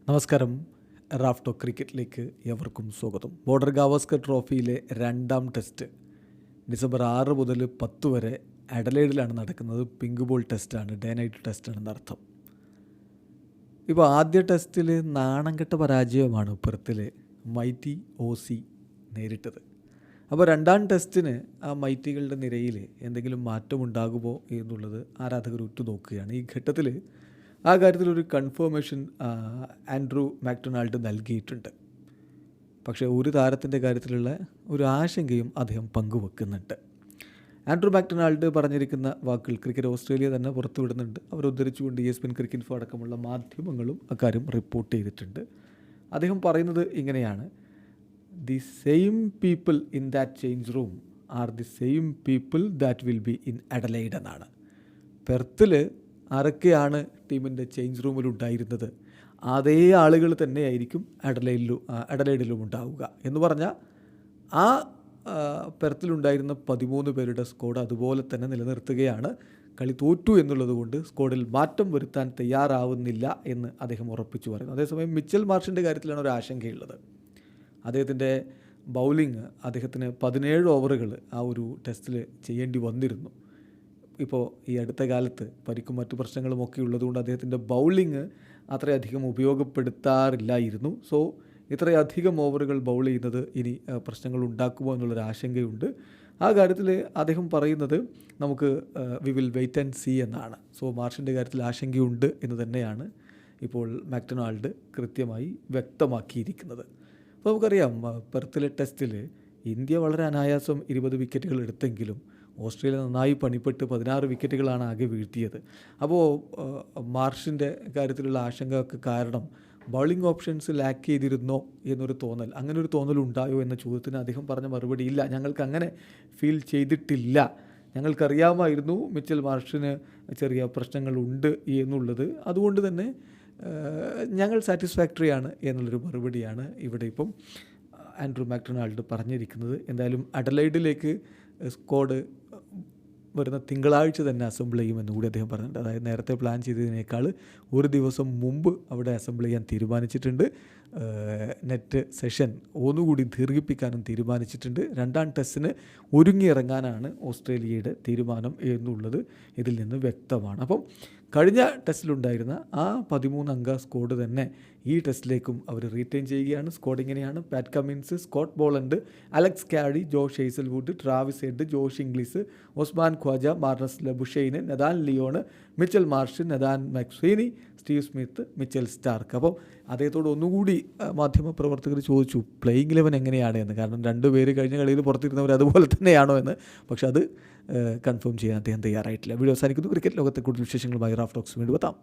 നമസ്കാരം. റാഫ്റ്റോ ക്രിക്കറ്റിലേക്ക് എവർക്കും സ്വാഗതം. ബോർഡർ ഗാവസ്കർ ട്രോഫിയിലെ രണ്ടാം ടെസ്റ്റ് ഡിസംബർ 6 മുതൽ 10 വരെ അഡലേഡിലാണ് നടക്കുന്നത്. പിങ്ക് ബോൾ ടെസ്റ്റാണ്, ഡേ നൈറ്റ് ടെസ്റ്റാണെന്ന് അർത്ഥം. ഇപ്പോൾ ആദ്യ ടെസ്റ്റിൽ നാണംകെട്ട പരാജയമാണ് പെർത്തിൽ മൈറ്റി OC നേരിട്ടത്. അപ്പോൾ രണ്ടാം ടെസ്റ്റിന് ആ മൈറ്റികളുടെ നിരയിൽ എന്തെങ്കിലും മാറ്റമുണ്ടാകുമോ എന്നുള്ളത് ആരാധകർ ഉറ്റുനോക്കുകയാണ്. ഈ ഘട്ടത്തിൽ ആ കാര്യത്തിലൊരു കൺഫർമേഷൻ ആൻഡ്രൂ മാക്ഡൊണാൾഡ് നൽകിയിട്ടുണ്ട്. പക്ഷേ ഒരു താരത്തിൻ്റെ കാര്യത്തിലുള്ള ഒരു ആശങ്കയും അദ്ദേഹം പങ്കുവെക്കുന്നുണ്ട്. ആൻഡ്രൂ മാക്ഡൊണാൾഡ് പറഞ്ഞിരിക്കുന്ന വാക്കുകൾ ക്രിക്കറ്റ് ഓസ്ട്രേലിയ തന്നെ പുറത്തുവിടുന്നുണ്ട്. അവർ ഉദ്ധരിച്ചുകൊണ്ട് ESPN ക്രിക്കറ്റ് ഇൻഫോ അടക്കമുള്ള മാധ്യമങ്ങളും അക്കാര്യം റിപ്പോർട്ട് ചെയ്തിട്ടുണ്ട്. അദ്ദേഹം പറയുന്നത് ഇങ്ങനെയാണ്: the same people in that change room are the same people that will be in Adelaide എന്നാണ്. പെർത്തിൽ ആരൊക്കെയാണ് ടീമിൻ്റെ ചേഞ്ച് റൂമിലുണ്ടായിരുന്നത്, അതേ ആളുകൾ തന്നെയായിരിക്കും അഡലൈഡിലും ഉണ്ടാവുക എന്ന് പറഞ്ഞാൽ ആ പെർത്തിലുണ്ടായിരുന്ന 13 പേരുടെ സ്ക്വാഡ് അതുപോലെ തന്നെ നിലനിർത്തുകയാണ്. കളി തോറ്റു എന്നുള്ളത് കൊണ്ട് സ്ക്വാഡിൽ മാറ്റം വരുത്താൻ തയ്യാറാവുന്നില്ല എന്ന് അദ്ദേഹം ഉറപ്പിച്ചു പറയുന്നു. അതേസമയം മിച്ചൽ മാർഷിൻ്റെ കാര്യത്തിലാണ് ഒരു ആശങ്കയുള്ളത്. അദ്ദേഹത്തിൻ്റെ ബൗളിങ് അദ്ദേഹത്തിന് 17 ഓവറുകൾ ആ ഒരു ടെസ്റ്റിൽ ചെയ്യേണ്ടി വന്നിരുന്നു. ഇപ്പോൾ ഈ അടുത്ത കാലത്ത് പരിക്കും മറ്റു പ്രശ്നങ്ങളുമൊക്കെ ഉള്ളതുകൊണ്ട് അദ്ദേഹത്തിൻ്റെ ബൗളിങ് അത്രയധികം ഉപയോഗപ്പെടുത്താറില്ലായിരുന്നു. സോ ഇത്രയധികം ഓവറുകൾ ബൗൾ ചെയ്യുന്നത് ഇനി പ്രശ്നങ്ങൾ ഉണ്ടാക്കുമോ എന്നുള്ളൊരു ആശങ്കയുണ്ട്. ആ കാര്യത്തിൽ അദ്ദേഹം പറയുന്നത് നമുക്ക് we will wait and see എന്നാണ്. സോ മാർഷിൻ്റെ കാര്യത്തിൽ ആശങ്കയുണ്ട് എന്ന് തന്നെയാണ് ഇപ്പോൾ മാക്ഡൊണാൾഡ് കൃത്യമായി വ്യക്തമാക്കിയിരിക്കുന്നത്. അപ്പോൾ നമുക്കറിയാം, പെർത്തിലെ ടെസ്റ്റിൽ ഇന്ത്യ വളരെ അനായാസം 20 വിക്കറ്റുകൾ എടുത്തെങ്കിലും ഓസ്ട്രേലിയ നന്നായി പണിപ്പെട്ട് 16 വിക്കറ്റുകളാണ് ആകെ വീഴ്ത്തിയത്. അപ്പോൾ മാർഷിൻ്റെ കാര്യത്തിലുള്ള ആശങ്കയൊക്കെ കാരണം ബൗളിംഗ് ഓപ്ഷൻസ് ലാക്ക് ചെയ്തിരുന്നോ എന്നൊരു തോന്നൽ, അങ്ങനെ ഒരു തോന്നൽ ഉണ്ടായോ എന്ന ചോദ്യത്തിന് അദ്ദേഹം പറഞ്ഞ മറുപടി ഇല്ല, ഞങ്ങൾക്ക് അങ്ങനെ ഫീൽ ചെയ്തിട്ടില്ല, ഞങ്ങൾക്കറിയാമായിരുന്നു മിച്ചൽ മാർഷിന് ചെറിയ പ്രശ്നങ്ങളുണ്ട് എന്നുള്ളത്, അതുകൊണ്ട് തന്നെ ഞങ്ങൾ സാറ്റിസ്ഫാക്ടറിയാണ് എന്നുള്ളൊരു മറുപടിയാണ് ഇവിടെ ഇപ്പം ആൻഡ്രൂ മാക്ഡൊണാൾഡ് പറഞ്ഞിരിക്കുന്നത്. എന്തായാലും അഡലൈഡിലേക്ക് സ്ക്വാഡ് വരുന്ന തിങ്കളാഴ്ച തന്നെ അസംബിൾ ചെയ്യുമെന്ന് കൂടി അദ്ദേഹം പറഞ്ഞിട്ടുണ്ട്. അതായത് നേരത്തെ പ്ലാൻ ചെയ്തതിനേക്കാൾ ഒരു ദിവസം മുമ്പ് അവിടെ അസംബിൾ ചെയ്യാൻ തീരുമാനിച്ചിട്ടുണ്ട്. നെറ്റ് സെഷൻ ഒന്നുകൂടി ദീർഘിപ്പിക്കാനും തീരുമാനിച്ചിട്ടുണ്ട്. രണ്ടാം ടെസ്റ്റിന് ഒരുങ്ങിയിറങ്ങാനാണ് ഓസ്ട്രേലിയയുടെ തീരുമാനം എന്നുള്ളത് ഇതിൽ നിന്ന് വ്യക്തമാണ്. അപ്പം കഴിഞ്ഞ ടെസ്റ്റിലുണ്ടായിരുന്ന ആ 13 അംഗ സ്ക്വാഡ് തന്നെ ഈ ടെസ്റ്റിലേക്കും അവർ റീറ്റെയിൻ ചെയ്യുകയാണ്. സ്ക്വാഡ് ഇങ്ങനെയാണ്: Pat Cummins, Scott Boland, Alex Carey, Josh Hazlewood, Travis Head, Josh Inglis, Usman Khawaja, Marnus Labuschagne, Nathan Lyon, Mitchell Marsh, Nathan McSweeney, Steve Smith, Mitchell Starc. അപ്പം അദ്ദേഹത്തോട് ഒന്നുകൂടി മാധ്യമപ്രവർത്തകർ ചോദിച്ചു പ്ലേയിങ് 11 എങ്ങനെയാണ് എന്ന്. കാരണം 2 പേര് കഴിഞ്ഞ കളിയിൽ പുറത്തിരുന്നവർ അതുപോലെ തന്നെയാണോ എന്ന്. പക്ഷെ അത് കൺഫേം ചെയ്യാൻ അദ്ദേഹം തയ്യാറായിട്ടില്ല. വീഡിയോ അവസാനിക്കുന്നു. ക്രിക്കറ്റ് ലോകത്തെ കൂടുതൽ വിശേഷങ്ങളുമായി റാഫ് ടോക്സ് വീണ്ടും എത്താം.